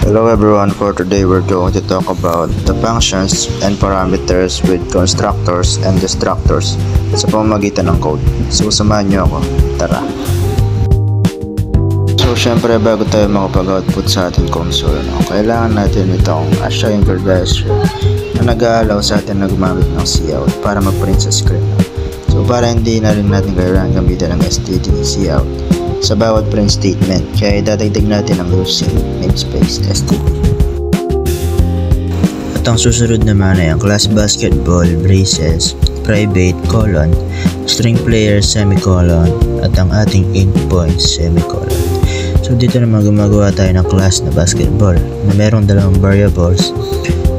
Hello everyone, for today we're going to talk about the functions and parameters with constructors and destructors sa pamamagitan ng code. So samahan nyo ako, tara! So syempre bago tayo makapag-output sa ating console, kailangan natin itong assign register na nag-aalaw sa atin na gumamit ng cout para mag-print sa screen. So para hindi na rin natin kailangan gamitin ng std cout sa bawat print statement, kaya idadagdag natin ang using namespace std. At ang susunod naman ay ang class basketball braces private colon string player semicolon at ang ating endpoints semicolon. So dito naman gumagawa tayo ng class na basketball na merong dalawang variables.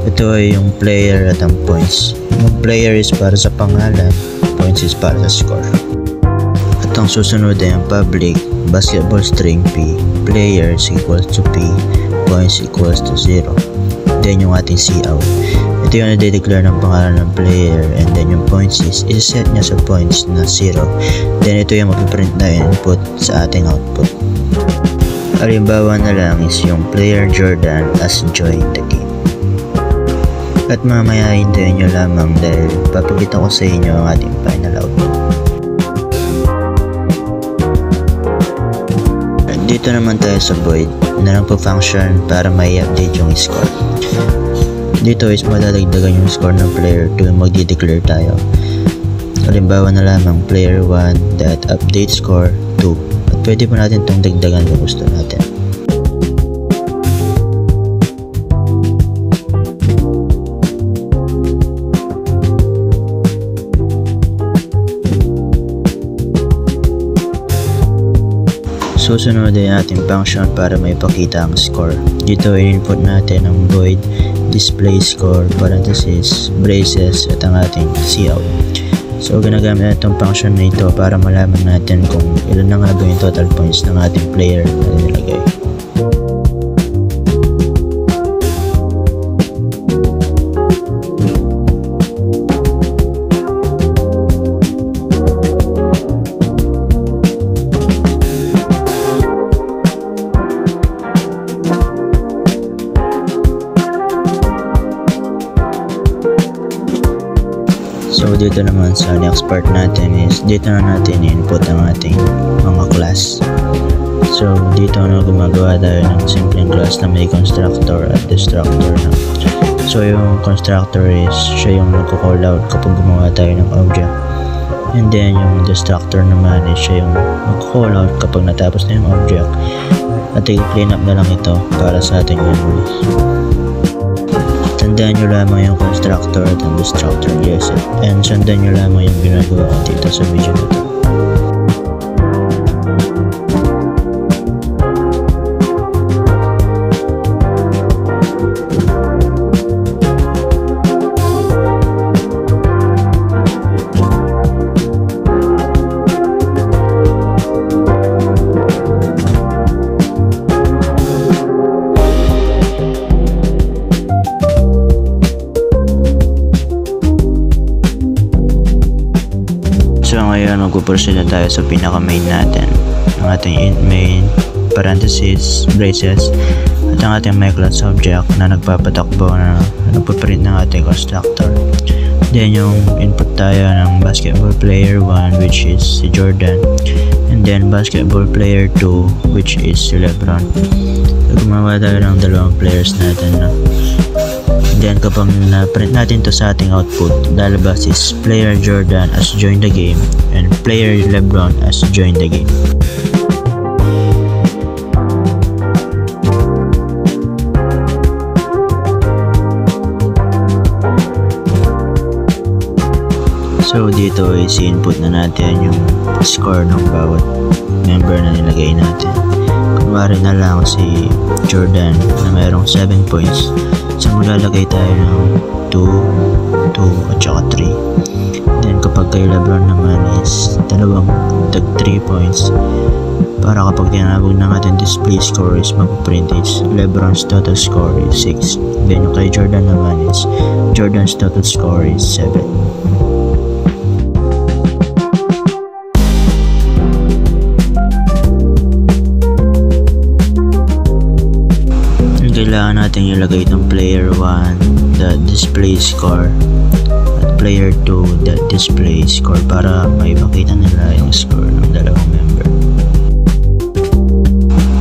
Ito ay yung player at ang points. Yung player is para sa pangalan, points is para sa score. At ang susunod ay ang public basketball string p, players equals to p, points equals to 0. Then yung ating cout. Ito yung nade-declare ng pangalan ng player, and then yung points is isa-set niya sa points na 0. Then ito yung mapiprint na input sa ating output. Halimbawa na lang is yung player Jordan as join the game. At mamaya hintayin nyo lamang dahil papakita ko sa inyo ang ating final output. Dito naman tayo sa void na lang po function para may update yung score. Dito is madadagdagan yung score ng player 2 magdi-declare tayo. Halimbawa na lamang player 1 that update score 2 at pwede pa natin itong dagdagan kung gusto natin. Susunod ay ating function para may pakita ang score. Dito i-input natin ang void display score parenthesis braces at ang ating cout. So ginagamit itong function na ito para malaman natin kung ilan na nga ba yung total points ng ating player na nilagay. So dito naman sa next part natin is dito na natin input ang ating mga class. So dito na gumagawa tayo ng simpleng class na may constructor at destructor na. So yung constructor is siya yung nagko-call out kapag gumawa tayo ng object. And then yung destructor naman is siya yung nagko-call out kapag natapos na yung object. At i-clean up na lang ito para sa ating memories. Tandaan nyo lamang yung constructor at ang destructor, yes, and sundan nyo lamang yung ginagawa ko dito sa video na ito. So ngayon magpuproceed na tayo sa pinaka main natin, ang ating main parenthesis braces at ang ating my class object na nagpapatakbo na nagpaprint ng ating constructor. Then yung input tayo ng basketball player 1 which is si Jordan, and then basketball player 2 which is si Lebron. So gumawa tayo ng dalawang players natin na. Then kapag na-print natin to sa ating output, lalabas is player Jordan as join the game and player Lebron as join the game. So dito is input na natin yung score ng bawat member na nilagay natin. Kunwari na lang si Jordan na mayroong 7 points. So maglalagay tayo ng 2, 2 at saka 3. Then kapag kay Lebron naman is dalawang tag 3 points para kapag tinabog ng ating display score is mag-print is Lebron's total score is 6. Then yung kay Jordan naman is Jordan's total score is 7. kailangan natin ilagay itong player 1 that displays score at player 2 that displays score para maipakita nila yung score ng dalawang member.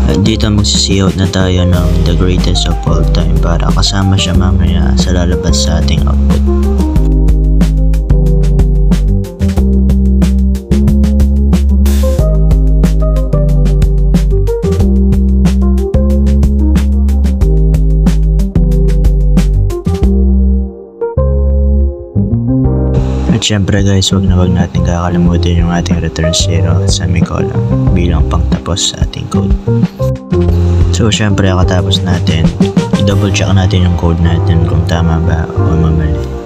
At dito magsisi-out na tayo ng the greatest of all time para kasama siya mamaya sa lalabas sa ating output. At syempre guys, wag natin kakalimutan yung ating return 0 at semicolon bilang pangtapos sa ating code. So syempre katapos natin, i-double check natin yung code natin kung tama ba o mamali.